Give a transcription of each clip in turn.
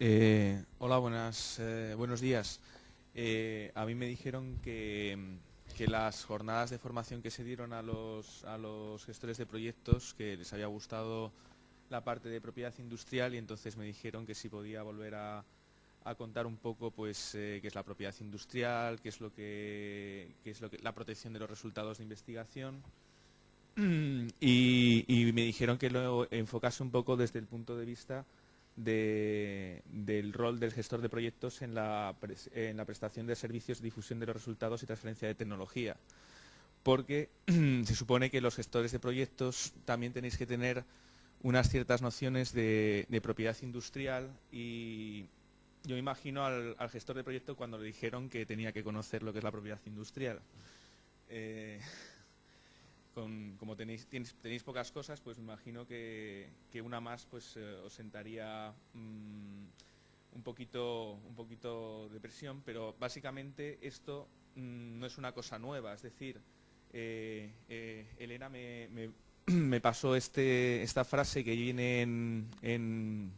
Hola, buenos días. A mí me dijeron que las jornadas de formación que se dieron a los gestores de proyectos, que les había gustado la parte de propiedad industrial y entonces me dijeron que si podía volver a contar un poco pues qué es la propiedad industrial, qué es lo que la protección de los resultados de investigación y me dijeron que lo enfocase un poco desde el punto de vista del rol del gestor de proyectos en en la prestación de servicios, difusión de los resultados y transferencia de tecnología. Porque se supone que los gestores de proyectos también tenéis que tener unas ciertas nociones de propiedad industrial y yo me imagino al gestor de proyecto cuando le dijeron que tenía que conocer lo que es la propiedad industrial. Eh, como tenéis pocas cosas, pues me imagino que una más pues os sentaría un poquito de presión, pero básicamente esto no es una cosa nueva, es decir, Elena me pasó esta frase que viene en-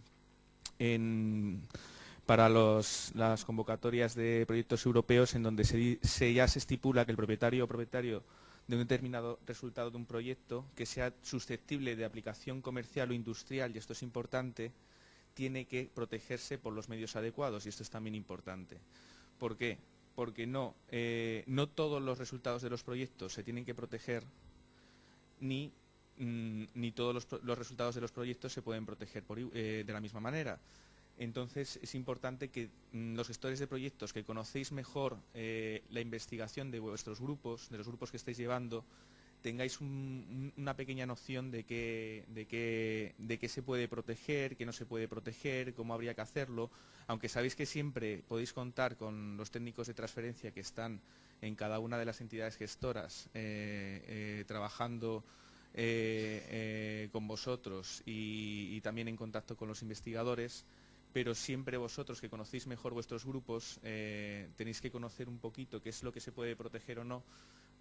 para las convocatorias de proyectos europeos en donde ya se estipula que el propietario o propietario de un determinado resultado de un proyecto que sea susceptible de aplicación comercial o industrial, y esto es importante, tiene que protegerse por los medios adecuados, y esto es también importante. ¿Por qué? Porque no todos los resultados de los proyectos se tienen que proteger, ni, ni todos los resultados de los proyectos se pueden proteger de la misma manera. Entonces es importante que los gestores de proyectos que conocéis mejor la investigación de vuestros grupos, de los grupos que estáis llevando, tengáis una pequeña noción de qué se puede proteger, qué no se puede proteger, cómo habría que hacerlo, aunque sabéis que siempre podéis contar con los técnicos de transferencia que están en cada una de las entidades gestoras trabajando con vosotros y también en contacto con los investigadores, pero siempre vosotros que conocéis mejor vuestros grupos tenéis que conocer un poquito qué es lo que se puede proteger o no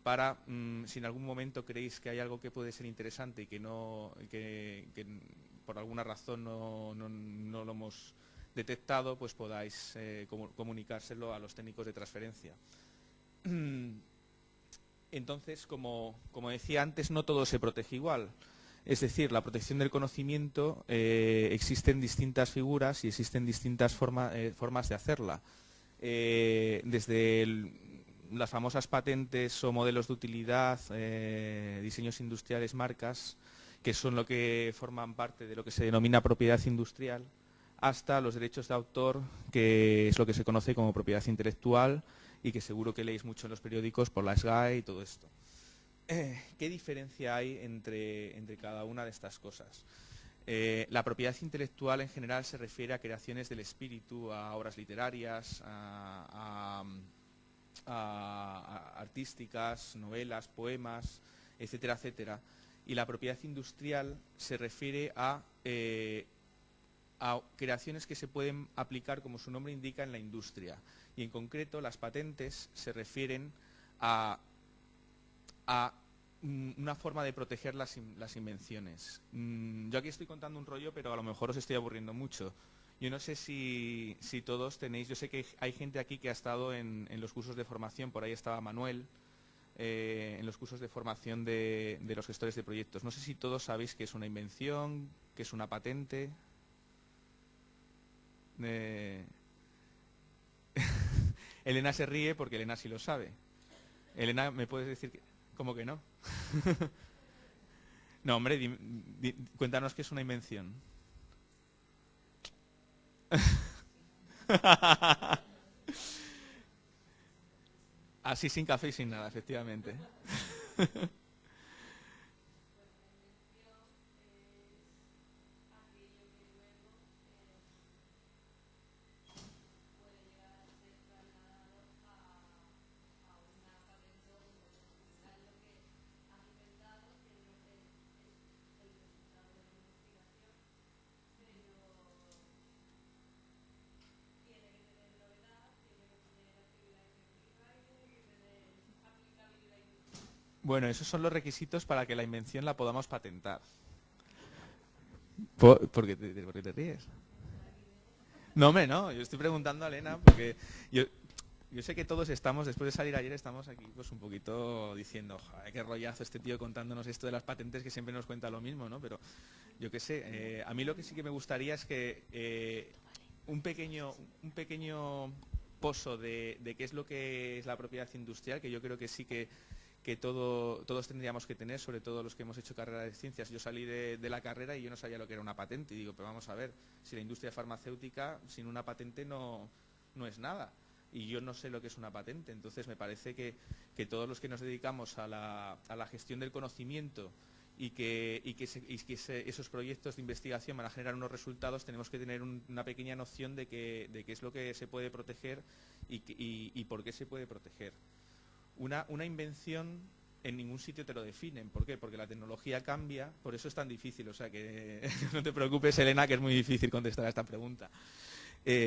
para, si en algún momento creéis que hay algo que puede ser interesante y que por alguna razón no lo hemos detectado, pues podáis comunicárselo a los técnicos de transferencia. Entonces, como decía antes, no todo se protege igual. Es decir, la protección del conocimiento existen distintas figuras y existen distintas formas de hacerla. Desde las famosas patentes o modelos de utilidad, diseños industriales, marcas, que son lo que forman parte de lo que se denomina propiedad industrial, hasta los derechos de autor, que es lo que se conoce como propiedad intelectual y que seguro que leéis mucho en los periódicos por la SGAE y todo esto. ¿Qué diferencia hay entre cada una de estas cosas? La propiedad intelectual en general se refiere a creaciones del espíritu, a obras literarias, a artísticas, novelas, poemas, etcétera, etcétera. Y la propiedad industrial se refiere a creaciones que se pueden aplicar, como su nombre indica, en la industria. Y en concreto, las patentes se refieren a una forma de proteger las invenciones. Yo aquí estoy contando un rollo, pero a lo mejor os estoy aburriendo mucho. Yo no sé si todos tenéis, yo sé que hay gente aquí que ha estado en los cursos de formación, por ahí estaba Manuel, en los cursos de formación de los gestores de proyectos. No sé si todos sabéis qué es una invención, qué es una patente. Eh, Elena se ríe porque Elena sí lo sabe. Elena, ¿me puedes decir cómo que no? No, hombre, cuéntanos qué es una invención. Así sin café y sin nada, efectivamente. Bueno, esos son los requisitos para que la invención la podamos patentar. ¿Por qué te ríes? No, hombre, no, yo estoy preguntando a Elena porque yo sé que todos estamos, después de salir ayer, estamos aquí pues un poquito diciendo, joder, qué rollazo este tío contándonos esto de las patentes, que siempre nos cuenta lo mismo, ¿no? Pero yo qué sé, a mí lo que sí que me gustaría es que un pequeño pozo de qué es lo que es la propiedad industrial, que yo creo que sí que todos tendríamos que tener, sobre todo los que hemos hecho carrera de ciencias. Yo salí de la carrera y yo no sabía lo que era una patente, y digo, pero vamos a ver, si la industria farmacéutica sin una patente no es nada. Y yo no sé lo que es una patente, entonces me parece que todos los que nos dedicamos a la gestión del conocimiento y que esos proyectos de investigación van a generar unos resultados, tenemos que tener una pequeña noción de qué es lo que se puede proteger y por qué se puede proteger. Una invención en ningún sitio te lo definen. ¿Por qué? Porque la tecnología cambia, por eso es tan difícil. O sea que no te preocupes, Elena, que es muy difícil contestar a esta pregunta.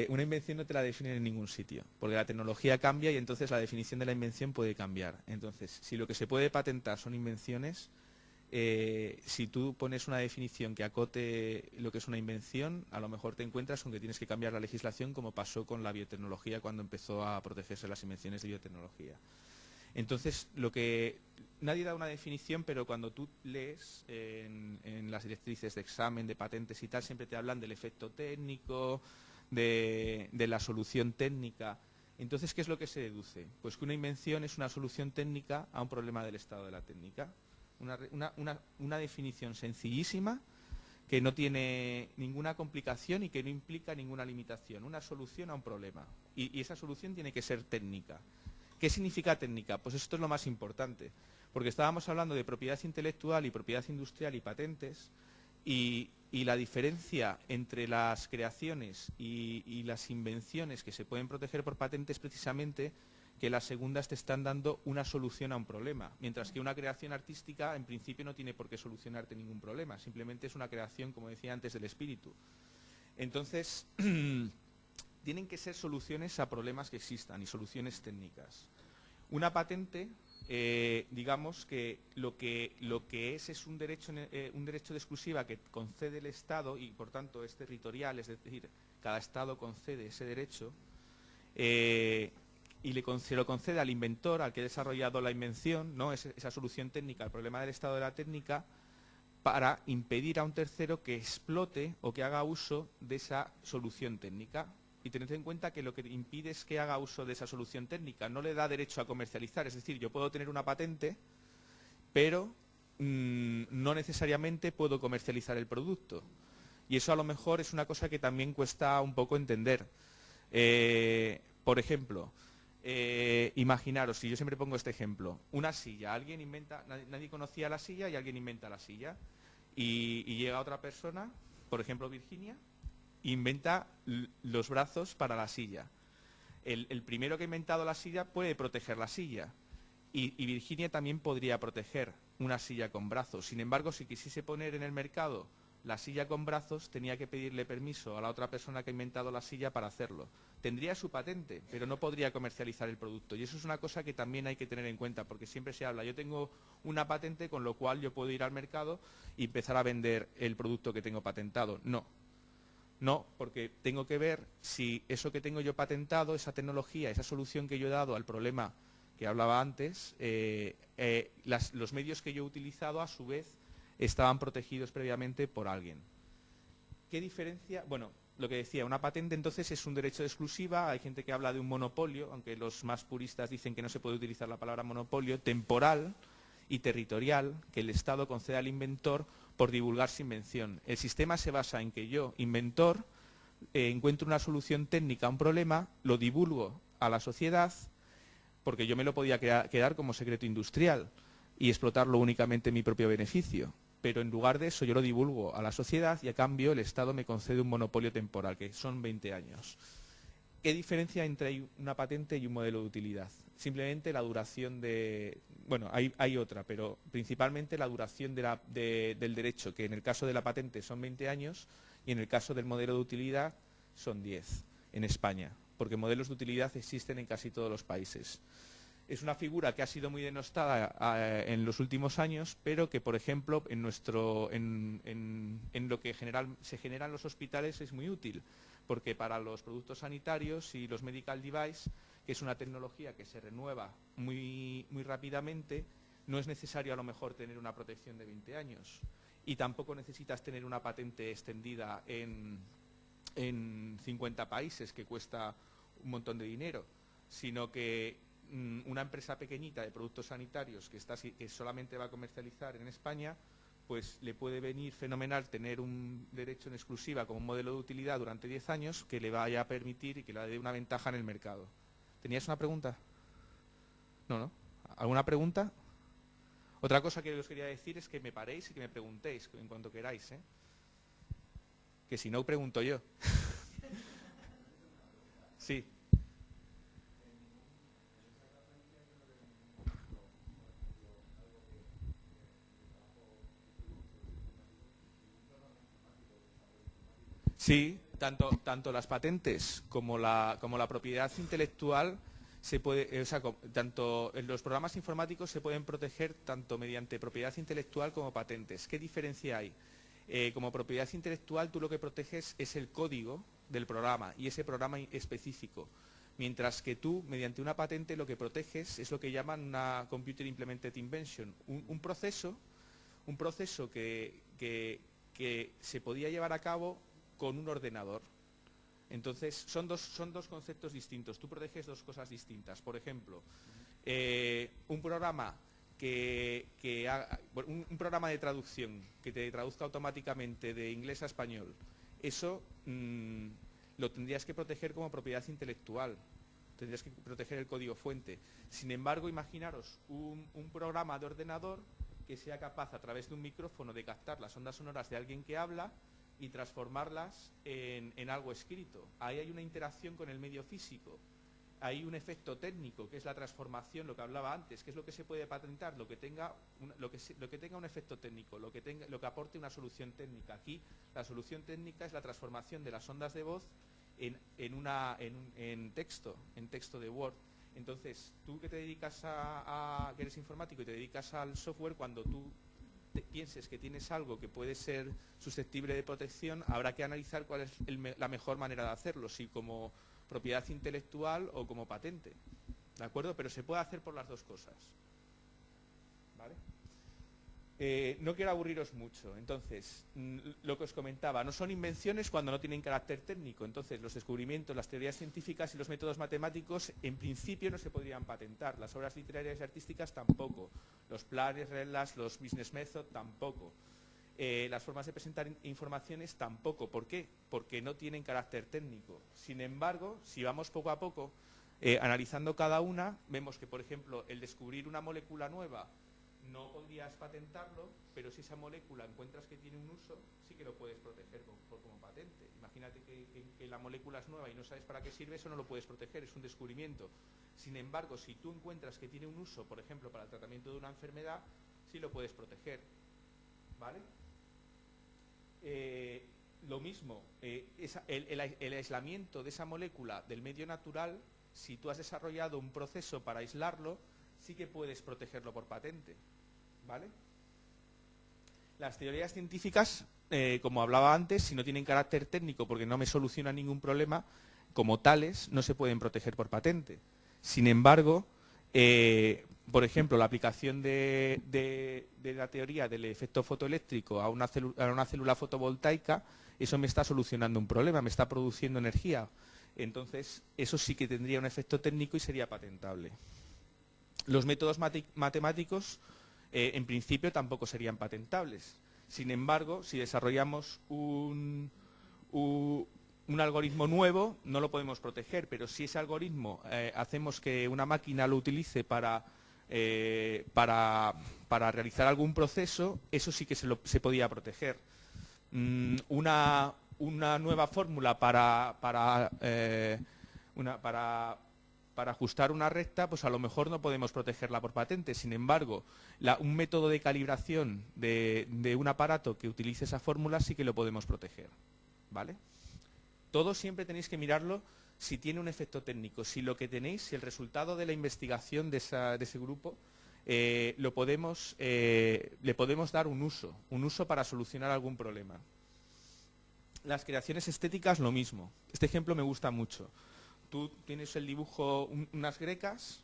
Una invención no te la definen en ningún sitio, porque la tecnología cambia y entonces la definición de la invención puede cambiar. Entonces, si lo que se puede patentar son invenciones, si tú pones una definición que acote lo que es una invención, a lo mejor te encuentras con que tienes que cambiar la legislación, como pasó con la biotecnología cuando empezó a protegerse las invenciones de biotecnología. Entonces, nadie da una definición, pero cuando tú lees en las directrices de examen, de patentes y tal, siempre te hablan del efecto técnico, de la solución técnica. Entonces, ¿qué es lo que se deduce? Pues que una invención es una solución técnica a un problema del estado de la técnica. Una definición sencillísima, que no tiene ninguna complicación y que no implica ninguna limitación. Una solución a un problema. Y esa solución tiene que ser técnica. ¿Qué significa técnica? Pues esto es lo más importante, porque estábamos hablando de propiedad intelectual y propiedad industrial y patentes, y la diferencia entre las creaciones y las invenciones que se pueden proteger por patentes es precisamente que las segundas te están dando una solución a un problema, mientras que una creación artística en principio no tiene por qué solucionarte ningún problema, simplemente es una creación, como decía antes, del espíritu. Entonces, tienen que ser soluciones a problemas que existan y soluciones técnicas. Una patente, digamos que lo que es un derecho de exclusiva que concede el Estado y por tanto es territorial, es decir, cada Estado concede ese derecho y se lo concede al inventor, al que ha desarrollado la invención, ¿no? Esa solución técnica al problema del estado de la técnica, para impedir a un tercero que explote o que haga uso de esa solución técnica. Y tened en cuenta que lo que impide es que haga uso de esa solución técnica, no le da derecho a comercializar. Es decir, yo puedo tener una patente, pero no necesariamente puedo comercializar el producto. Y eso a lo mejor es una cosa que también cuesta un poco entender. Por ejemplo, imaginaros, si yo siempre pongo este ejemplo, una silla, alguien inventa, nadie conocía la silla y alguien inventa la silla. Y llega otra persona, por ejemplo Virginia, inventa los brazos para la silla. El primero que ha inventado la silla puede proteger la silla. Y Virginia también podría proteger una silla con brazos. Sin embargo, si quisiese poner en el mercado la silla con brazos, tenía que pedirle permiso a la otra persona que ha inventado la silla para hacerlo. Tendría su patente, pero no podría comercializar el producto. Y eso es una cosa que también hay que tener en cuenta, porque siempre se habla, yo tengo una patente, con lo cual yo puedo ir al mercado y empezar a vender el producto que tengo patentado. No, porque tengo que ver si eso que tengo yo patentado, esa tecnología, esa solución que yo he dado al problema que hablaba antes, los medios que yo he utilizado a su vez estaban protegidos previamente por alguien. ¿Qué diferencia? Bueno, lo que decía, una patente entonces es un derecho de exclusiva. Hay gente que habla de un monopolio, aunque los más puristas dicen que no se puede utilizar la palabra monopolio, temporal y territorial, que el Estado concede al inventor por divulgar su invención. El sistema se basa en que yo, inventor, encuentro una solución técnica a un problema, lo divulgo a la sociedad, porque yo me lo podía quedar como secreto industrial y explotarlo únicamente en mi propio beneficio. Pero en lugar de eso yo lo divulgo a la sociedad y a cambio el Estado me concede un monopolio temporal, que son 20 años. ¿Qué diferencia entre una patente y un modelo de utilidad? Simplemente la duración de... Bueno, hay otra, pero principalmente la duración del derecho, que en el caso de la patente son 20 años y en el caso del modelo de utilidad son 10 en España, porque modelos de utilidad existen en casi todos los países. Es una figura que ha sido muy denostada en los últimos años, pero que, por ejemplo, en lo que se genera en los hospitales es muy útil, porque para los productos sanitarios y los medical device, que es una tecnología que se renueva muy rápidamente, no es necesario a lo mejor tener una protección de 20 años y tampoco necesitas tener una patente extendida en 50 países que cuesta un montón de dinero, sino que una empresa pequeñita de productos sanitarios que solamente va a comercializar en España, pues le puede venir fenomenal tener un derecho en exclusiva como un modelo de utilidad durante 10 años que le vaya a permitir y que le dé una ventaja en el mercado. ¿Tenías una pregunta? No. ¿Alguna pregunta? Otra cosa que os quería decir es que me paréis y que me preguntéis en cuanto queráis, ¿eh? Que si no, pregunto yo. Sí. Sí, tanto las patentes como la propiedad intelectual tanto en los programas informáticos se pueden proteger tanto mediante propiedad intelectual como patentes. ¿Qué diferencia hay? Como propiedad intelectual tú lo que proteges es el código del programa y ese programa específico, mientras que tú mediante una patente lo que proteges es lo que llaman una Computer Implemented Invention, un proceso que se podía llevar a cabo con un ordenador. Entonces, son dos conceptos distintos. Tú proteges dos cosas distintas. Por ejemplo, un programa un programa de traducción que te traduzca automáticamente de inglés a español, eso lo tendrías que proteger como propiedad intelectual. Tendrías que proteger el código fuente. Sin embargo, imaginaros un programa de ordenador que sea capaz a través de un micrófono de captar las ondas sonoras de alguien que habla y transformarlas en algo escrito. Ahí hay una interacción con el medio físico. Hay un efecto técnico, que es la transformación, lo que hablaba antes, que es lo que se puede patentar, lo que tenga un efecto técnico, lo que aporte una solución técnica. Aquí la solución técnica es la transformación de las ondas de voz en texto de Word. Entonces, tú que te dedicas que eres informático y te dedicas al software, cuando tú pienses que tienes algo que puede ser susceptible de protección, habrá que analizar cuál es la mejor manera de hacerlo, si como propiedad intelectual o como patente, ¿de acuerdo? Pero se puede hacer por las dos cosas, ¿vale? No quiero aburriros mucho. Entonces, lo que os comentaba, no son invenciones cuando no tienen carácter técnico. Entonces, los descubrimientos, las teorías científicas y los métodos matemáticos en principio no se podrían patentar. Las obras literarias y artísticas tampoco. Los planes, reglas, los business methods tampoco. Las formas de presentar informaciones tampoco. ¿Por qué? Porque no tienen carácter técnico. Sin embargo, si vamos poco a poco analizando cada una, vemos que, por ejemplo, el descubrir una molécula nueva no podrías patentarlo, pero si esa molécula encuentras que tiene un uso, sí que lo puedes proteger como patente. Imagínate que la molécula es nueva y no sabes para qué sirve, eso no lo puedes proteger, es un descubrimiento. Sin embargo, si tú encuentras que tiene un uso, por ejemplo, para el tratamiento de una enfermedad, sí lo puedes proteger, ¿vale? Lo mismo, el aislamiento de esa molécula del medio natural, si tú has desarrollado un proceso para aislarlo, sí que puedes protegerlo por patente, ¿vale? Las teorías científicas, como hablaba antes, si no tienen carácter técnico porque no me solucionan ningún problema, como tales, no se pueden proteger por patente. Sin embargo, por ejemplo, la aplicación de la teoría del efecto fotoeléctrico a una célula fotovoltaica, eso me está solucionando un problema, me está produciendo energía. Entonces, eso sí que tendría un efecto técnico y sería patentable. Los métodos matemáticos, en principio, tampoco serían patentables. Sin embargo, si desarrollamos un algoritmo nuevo, no lo podemos proteger, pero si ese algoritmo hacemos que una máquina lo utilice para realizar algún proceso, eso sí que se podía proteger. Una nueva fórmula para ajustar una recta, pues a lo mejor no podemos protegerla por patente. Sin embargo, un método de calibración de un aparato que utilice esa fórmula sí que lo podemos proteger, ¿vale? Todo siempre tenéis que mirarlo si tiene un efecto técnico, si lo que tenéis, si el resultado de la investigación de ese grupo le podemos dar un uso para solucionar algún problema. Las creaciones estéticas, lo mismo. Este ejemplo me gusta mucho. Tú tienes el dibujo, unas grecas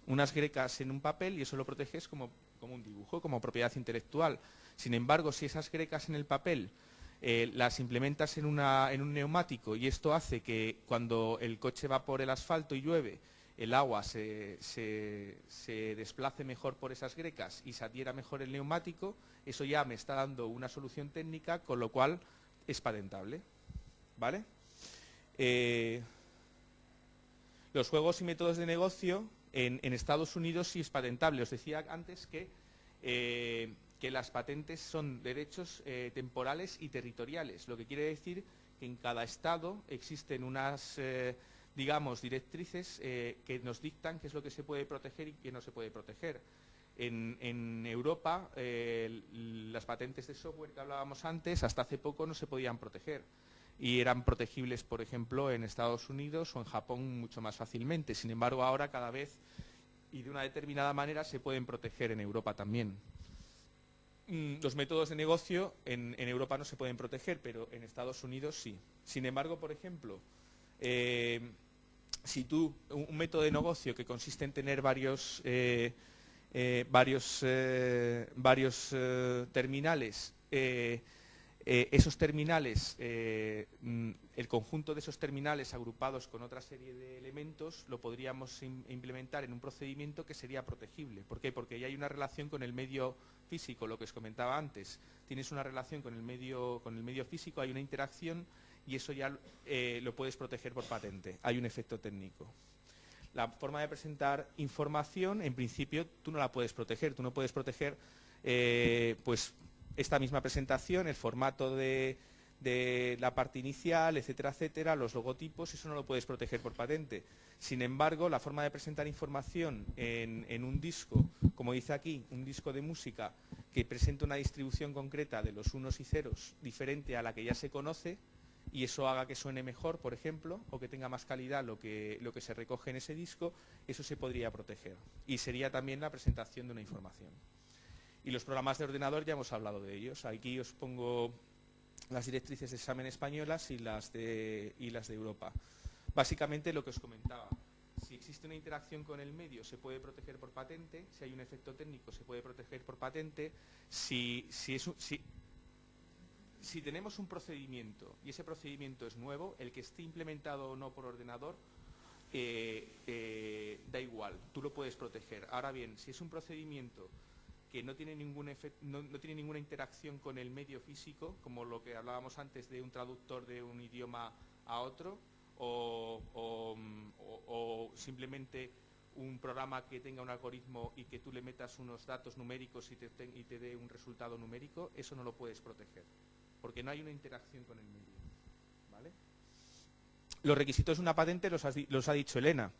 en un papel y eso lo proteges como un dibujo, como propiedad intelectual. Sin embargo, si esas grecas en el papel las implementas en un neumático y esto hace que cuando el coche va por el asfalto y llueve, el agua se desplace mejor por esas grecas y se adhiera mejor el neumático, eso ya me está dando una solución técnica, con lo cual es patentable. ¿Vale? Los juegos y métodos de negocio en Estados Unidos sí es patentable. Os decía antes que las patentes son derechos temporales y territoriales, lo que quiere decir que en cada estado existen unas, digamos, directrices que nos dictan qué es lo que se puede proteger y qué no se puede proteger. En Europa, las patentes de software que hablábamos antes, hasta hace poco no se podían proteger. Y eran protegibles, por ejemplo, en Estados Unidos o en Japón mucho más fácilmente. Sin embargo, ahora cada vez y de una determinada manera se pueden proteger en Europa también. Los métodos de negocio en Europa no se pueden proteger, pero en Estados Unidos sí. Sin embargo, por ejemplo, si tú, un método de negocio que consiste en tener varios terminales, esos terminales, el conjunto de esos terminales agrupados con otra serie de elementos, lo podríamos implementar en un procedimiento que sería protegible. ¿Por qué? Porque ya hay una relación con el medio físico, lo que os comentaba antes. Tienes una relación con el medio físico, hay una interacción y eso ya lo puedes proteger por patente. Hay un efecto técnico. La forma de presentar información, en principio, tú no la puedes proteger. Tú no puedes proteger, pues, esta misma presentación, el formato de la parte inicial, etcétera, etcétera, los logotipos, eso no lo puedes proteger por patente. Sin embargo, la forma de presentar información en un disco, como dice aquí, un disco de música que presenta una distribución concreta de los unos y ceros diferente a la que ya se conoce, y eso haga que suene mejor, por ejemplo, o que tenga más calidad lo que se recoge en ese disco, eso se podría proteger. Y sería también la presentación de una información. Y los programas de ordenador ya hemos hablado de ellos. Aquí os pongo las directrices de examen españolas y las de Europa. Básicamente lo que os comentaba. Si existe una interacción con el medio, se puede proteger por patente. Si hay un efecto técnico, se puede proteger por patente. Si tenemos un procedimiento y ese procedimiento es nuevo, el que esté implementado o no por ordenador, da igual, tú lo puedes proteger. Ahora bien, si es un procedimiento que no tiene ninguna interacción con el medio físico, como lo que hablábamos antes de un traductor de un idioma a otro, o simplemente un programa que tenga un algoritmo y que tú le metas unos datos numéricos y te dé un resultado numérico, eso no lo puedes proteger, porque no hay una interacción con el medio. ¿Vale? Los requisitos de una patente los ha dicho Elena.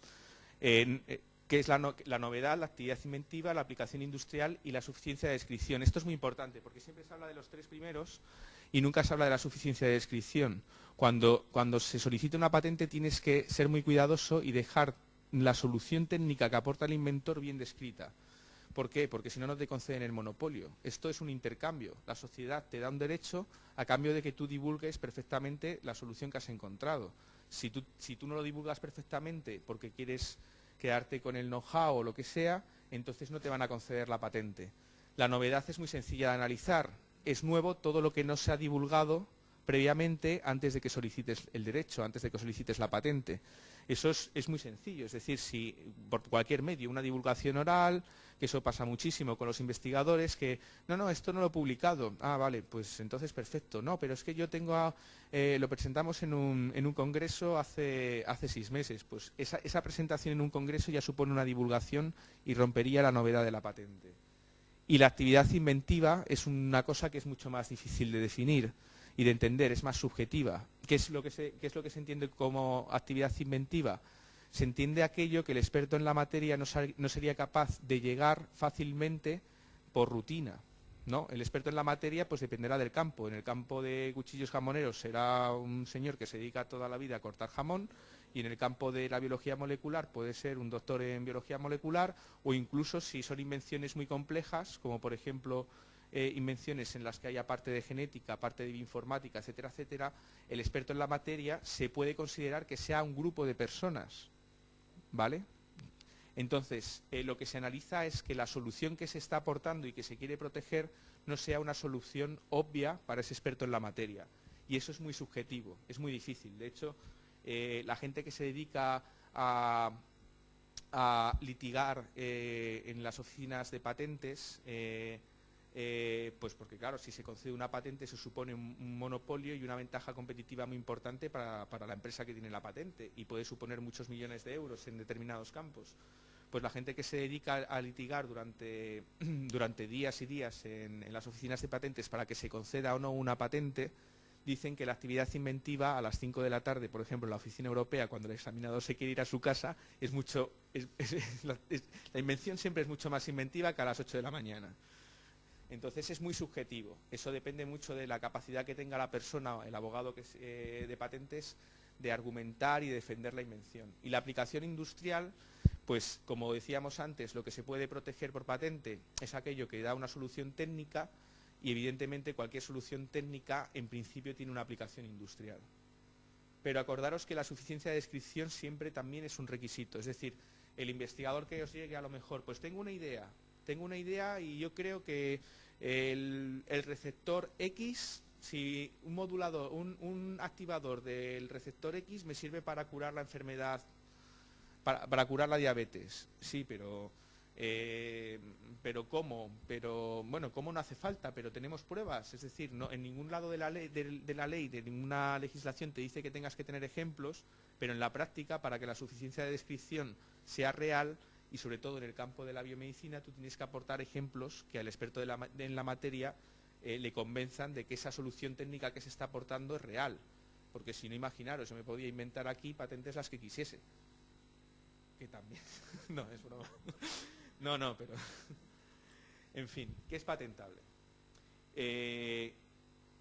Que es la novedad, la actividad inventiva, la aplicación industrial y la suficiencia de descripción. Esto es muy importante, porque siempre se habla de los tres primeros y nunca se habla de la suficiencia de descripción. Cuando se solicita una patente tienes que ser muy cuidadoso y dejar la solución técnica que aporta el inventor bien descrita. ¿Por qué? Porque si no, no te conceden el monopolio. Esto es un intercambio. La sociedad te da un derecho a cambio de que tú divulgues perfectamente la solución que has encontrado. Si tú no lo divulgas perfectamente porque quieres quedarte con el know-how o lo que sea, entonces no te van a conceder la patente. La novedad es muy sencilla de analizar. Es nuevo todo lo que no se ha divulgado previamente antes de que solicites el derecho, antes de que solicites la patente. Eso es muy sencillo, es decir, si por cualquier medio, una divulgación oral, que eso pasa muchísimo con los investigadores, que no, esto no lo he publicado. Ah, vale, pues entonces perfecto. No, pero es que yo lo presentamos en un congreso hace 6 meses. Pues esa presentación en un congreso ya supone una divulgación y rompería la novedad de la patente. Y la actividad inventiva es una cosa que es mucho más difícil de definir y de entender, es más subjetiva. ¿Qué es lo que se entiende como actividad inventiva? Se entiende aquello que el experto en la materia no sería capaz de llegar fácilmente por rutina. ¿no? El experto en la materia pues dependerá del campo. En el campo de cuchillos jamoneros será un señor que se dedica toda la vida a cortar jamón, y en el campo de la biología molecular puede ser un doctor en biología molecular, o incluso si son invenciones muy complejas, como por ejemplo invenciones en las que haya parte de genética, parte de bioinformática, etcétera, etcétera, el experto en la materia se puede considerar que sea un grupo de personas, ¿vale? Entonces, lo que se analiza es que la solución que se está aportando y que se quiere proteger no sea una solución obvia para ese experto en la materia. Y eso es muy subjetivo, es muy difícil. De hecho, la gente que se dedica a litigar en las oficinas de patentes, pues porque claro, si se concede una patente se supone un monopolio y una ventaja competitiva muy importante para la empresa que tiene la patente, y puede suponer muchos millones de euros en determinados campos. Pues la gente que se dedica a litigar durante días y días en las oficinas de patentes para que se conceda o no una patente, dicen que la actividad inventiva a las 5 de la tarde, por ejemplo, en la oficina europea, cuando el examinador se quiere ir a su casa, la invención siempre es mucho más inventiva que a las 8 de la mañana. Entonces es muy subjetivo. Eso depende mucho de la capacidad que tenga la persona, el abogado de patentes, de argumentar y defender la invención. Y la aplicación industrial, pues como decíamos antes, lo que se puede proteger por patente es aquello que da una solución técnica, y evidentemente cualquier solución técnica en principio tiene una aplicación industrial. Pero acordaros que la suficiencia de descripción siempre también es un requisito. Es decir, el investigador que os llegue a lo mejor, pues tengo una idea y yo creo que el receptor X, si un modulador, un activador del receptor X me sirve para curar la enfermedad, para curar la diabetes. Sí, pero ¿cómo? Pero bueno, ¿cómo? No hace falta, pero tenemos pruebas. Es decir, no, en ningún lado de la ley, de ninguna legislación te dice que tengas que tener ejemplos, pero en la práctica, para que la suficiencia de descripción sea real, y sobre todo en el campo de la biomedicina, tú tienes que aportar ejemplos que al experto en la materia le convenzan de que esa solución técnica que se está aportando es real. Porque si no, imaginaros, yo me podía inventar aquí patentes las que quisiese. Que también. No, es broma. No, pero... En fin, ¿qué es patentable?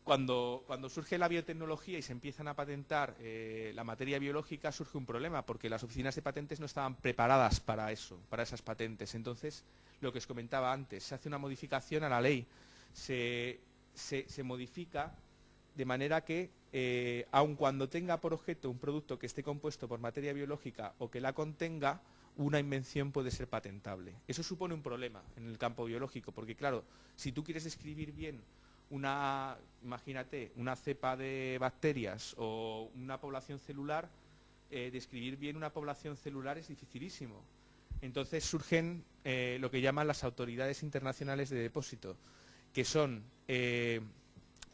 Cuando surge la biotecnología y se empiezan a patentar la materia biológica, surge un problema, porque las oficinas de patentes no estaban preparadas para eso, para esas patentes. Entonces, lo que os comentaba antes, se hace una modificación a la ley, se modifica de manera que, aun cuando tenga por objeto un producto que esté compuesto por materia biológica o que la contenga, una invención puede ser patentable. Eso supone un problema en el campo biológico, porque claro, si tú quieres describir bien imagínate, una cepa de bacterias o una población celular, describir bien una población celular es dificilísimo. Entonces surgen lo que llaman las autoridades internacionales de depósito, que son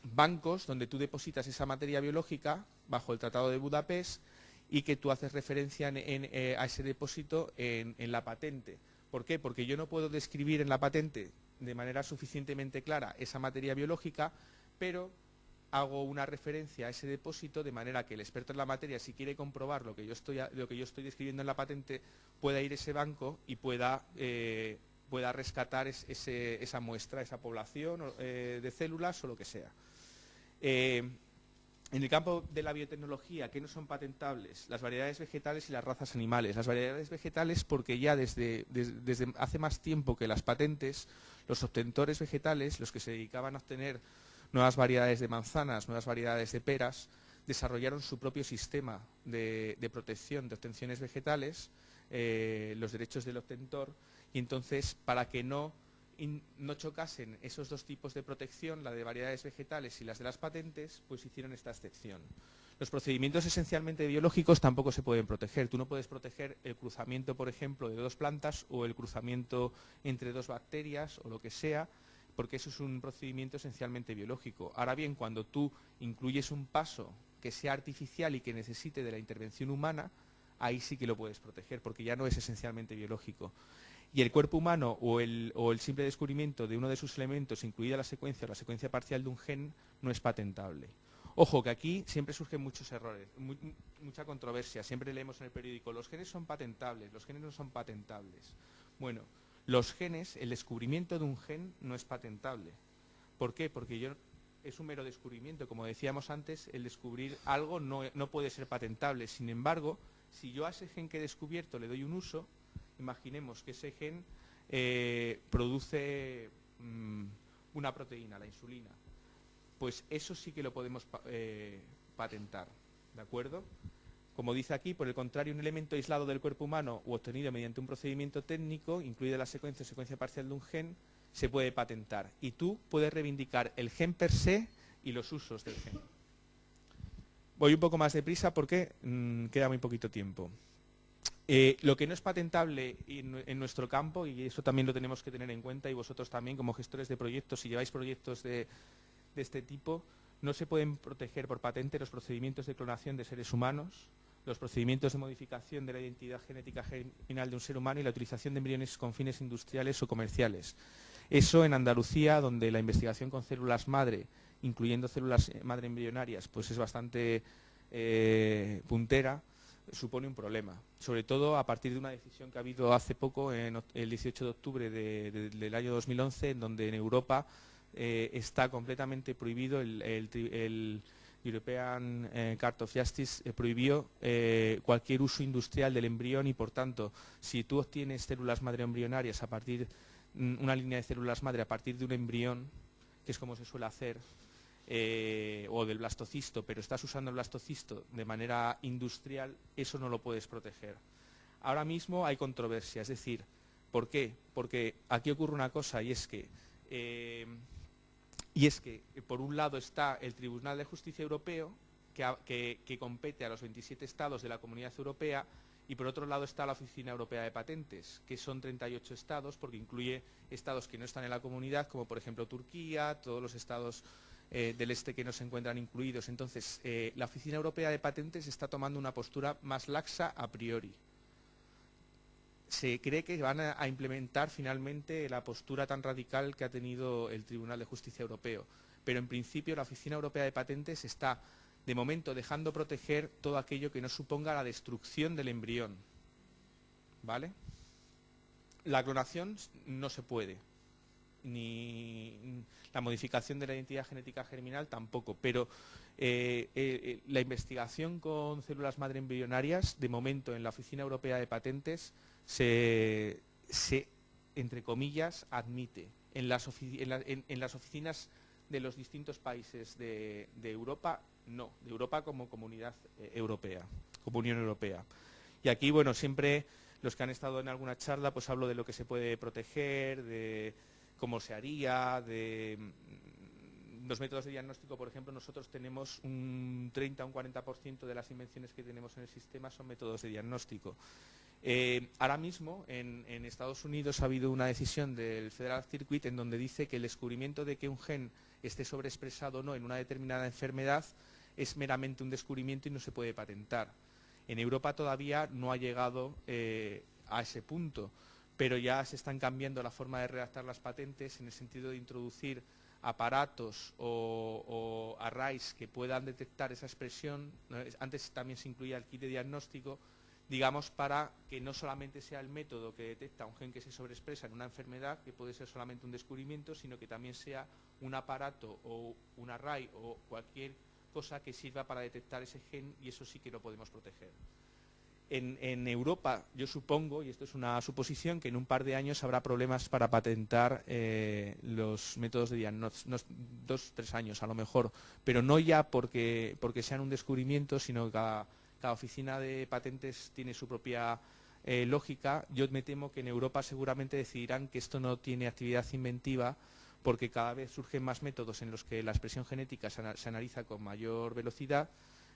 bancos donde tú depositas esa materia biológica bajo el Tratado de Budapest, y que tú haces referencia a ese depósito en la patente. ¿Por qué? Porque yo no puedo describir en la patente de manera suficientemente clara esa materia biológica, pero hago una referencia a ese depósito de manera que el experto en la materia, si quiere comprobar lo que yo estoy describiendo en la patente, pueda ir a ese banco y pueda rescatar esa muestra, esa población de células o lo que sea. En el campo de la biotecnología, ¿qué no son patentables? Las variedades vegetales y las razas animales. Las variedades vegetales, porque ya desde hace más tiempo que las patentes, los obtentores vegetales, los que se dedicaban a obtener nuevas variedades de manzanas, nuevas variedades de peras, desarrollaron su propio sistema de protección de obtenciones vegetales, los derechos del obtentor, y entonces, para que no chocasen esos dos tipos de protección, la de variedades vegetales y las de las patentes, pues hicieron esta excepción. Los procedimientos esencialmente biológicos tampoco se pueden proteger. Tú no puedes proteger el cruzamiento, por ejemplo, de dos plantas o el cruzamiento entre dos bacterias o lo que sea, porque eso es un procedimiento esencialmente biológico. Ahora bien, cuando tú incluyes un paso que sea artificial y que necesite de la intervención humana, ahí sí que lo puedes proteger, porque ya no es esencialmente biológico. Y el cuerpo humano o el simple descubrimiento de uno de sus elementos, incluida la secuencia o la secuencia parcial de un gen, no es patentable. Ojo, que aquí siempre surgen muchos errores, mucha controversia. Siempre leemos en el periódico, los genes son patentables, los genes no son patentables. Bueno, los genes, el descubrimiento de un gen no es patentable. ¿Por qué? Porque es un mero descubrimiento. Como decíamos antes, el descubrir algo no puede ser patentable. Sin embargo, si yo a ese gen que he descubierto le doy un uso, imaginemos que ese gen produce una proteína, la insulina, pues eso sí que lo podemos patentar, ¿de acuerdo? Como dice aquí, por el contrario, un elemento aislado del cuerpo humano u obtenido mediante un procedimiento técnico, incluida la secuencia o secuencia parcial de un gen, se puede patentar. Y tú puedes reivindicar el gen per se y los usos del gen. Voy un poco más deprisa porque queda muy poquito tiempo. Lo que no es patentable en nuestro campo, y eso también lo tenemos que tener en cuenta, y vosotros también como gestores de proyectos, si lleváis proyectos de este tipo, no se pueden proteger por patente los procedimientos de clonación de seres humanos, los procedimientos de modificación de la identidad genética germinal de un ser humano y la utilización de embriones con fines industriales o comerciales. Eso en Andalucía, donde la investigación con células madre, incluyendo células madre embrionarias, pues es bastante puntera, supone un problema. Sobre todo a partir de una decisión que ha habido hace poco, el 18 de octubre del año 2011, en donde en Europa está completamente prohibido el European Court of Justice prohibió cualquier uso industrial del embrión y, por tanto, si tú obtienes células madre embrionarias a partir una línea de células madre a partir de un embrión, que es como se suele hacer, o del blastocisto, pero estás usando el blastocisto de manera industrial, eso no lo puedes proteger. Ahora mismo hay controversia, es decir, ¿por qué? Porque aquí ocurre una cosa y es que por un lado está el Tribunal de Justicia Europeo, que compete a los 27 estados de la Comunidad Europea, y por otro lado está la Oficina Europea de Patentes, que son 38 estados, porque incluye estados que no están en la comunidad, como por ejemplo Turquía, todos los estados del este que no se encuentran incluidos. Entonces, la Oficina Europea de Patentes está tomando una postura más laxa a priori. Se cree que van a implementar finalmente la postura tan radical que ha tenido el Tribunal de Justicia Europeo. Pero en principio la Oficina Europea de Patentes está, de momento, dejando proteger todo aquello que no suponga la destrucción del embrión. ¿Vale? La clonación no se puede, ni la modificación de la identidad genética germinal tampoco, pero la investigación con células madre embrionarias, de momento en la Oficina Europea de Patentes, se entre comillas, admite. En las oficinas de los distintos países de Europa, no, de Europa como comunidad europea, como Unión Europea. Y aquí, bueno, siempre los que han estado en alguna charla, pues hablo de lo que se puede proteger, de cómo se haría, de los métodos de diagnóstico. Por ejemplo, nosotros tenemos un 30 o un 40% de las invenciones que tenemos en el sistema son métodos de diagnóstico. Ahora mismo en Estados Unidos ha habido una decisión del Federal Circuit en donde dice que el descubrimiento de que un gen esté sobreexpresado o no en una determinada enfermedad es meramente un descubrimiento y no se puede patentar. En Europa todavía no ha llegado a ese punto, pero ya se están cambiando la forma de redactar las patentes en el sentido de introducir aparatos o arrays que puedan detectar esa expresión. Antes también se incluía el kit de diagnóstico, digamos, para que no solamente sea el método que detecta un gen que se sobreexpresa en una enfermedad, que puede ser solamente un descubrimiento, sino que también sea un aparato o un array o cualquier cosa que sirva para detectar ese gen, y eso sí que lo podemos proteger. En Europa, yo supongo, y esto es una suposición, que en un par de años habrá problemas para patentar los métodos de diagnóstico, 2 o 3 años a lo mejor, pero no ya porque sean un descubrimiento, sino que cada oficina de patentes tiene su propia lógica. Yo me temo que en Europa seguramente decidirán que esto no tiene actividad inventiva, porque cada vez surgen más métodos en los que la expresión genética se analiza con mayor velocidad,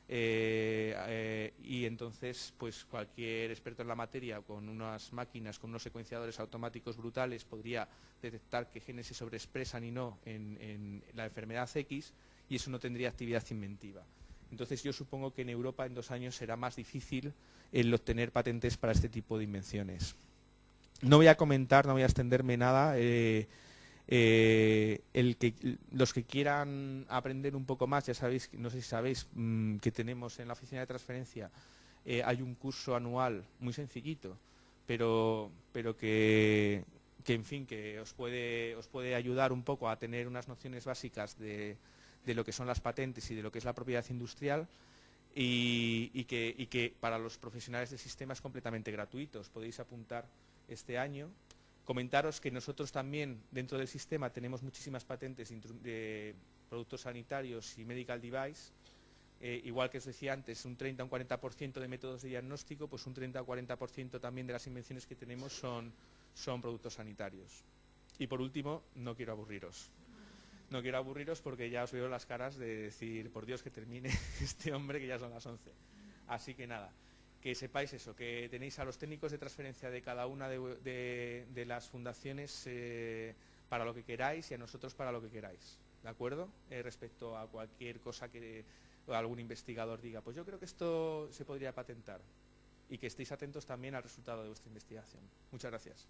y entonces pues cualquier experto en la materia con unas máquinas, con unos secuenciadores automáticos brutales, podría detectar qué genes se sobreexpresan y no en la enfermedad X, y eso no tendría actividad inventiva. Entonces yo supongo que en Europa en 2 años será más difícil el obtener patentes para este tipo de invenciones. No voy a comentar, no voy a extenderme nada. Los que quieran aprender un poco más, ya sabéis, no sé si sabéis, que tenemos en la oficina de transferencia, hay un curso anual muy sencillito, pero que en fin, que os puede ayudar un poco a tener unas nociones básicas de lo que son las patentes y de lo que es la propiedad industrial, y que para los profesionales del sistema es completamente gratuito. Os podéis apuntar este año. Comentaros que nosotros también dentro del sistema tenemos muchísimas patentes de productos sanitarios y medical device. Igual que os decía antes, un 30 o un 40% de métodos de diagnóstico, pues un 30 o 40% también de las invenciones que tenemos son productos sanitarios. Y por último, no quiero aburriros. No quiero aburriros porque ya os veo las caras de decir, por Dios, que termine este hombre, que ya son las 11. Así que nada, que sepáis eso, que tenéis a los técnicos de transferencia de cada una de las fundaciones para lo que queráis, y a nosotros para lo que queráis, ¿de acuerdo? Respecto a cualquier cosa que algún investigador diga, pues yo creo que esto se podría patentar, y que estéis atentos también al resultado de vuestra investigación. Muchas gracias.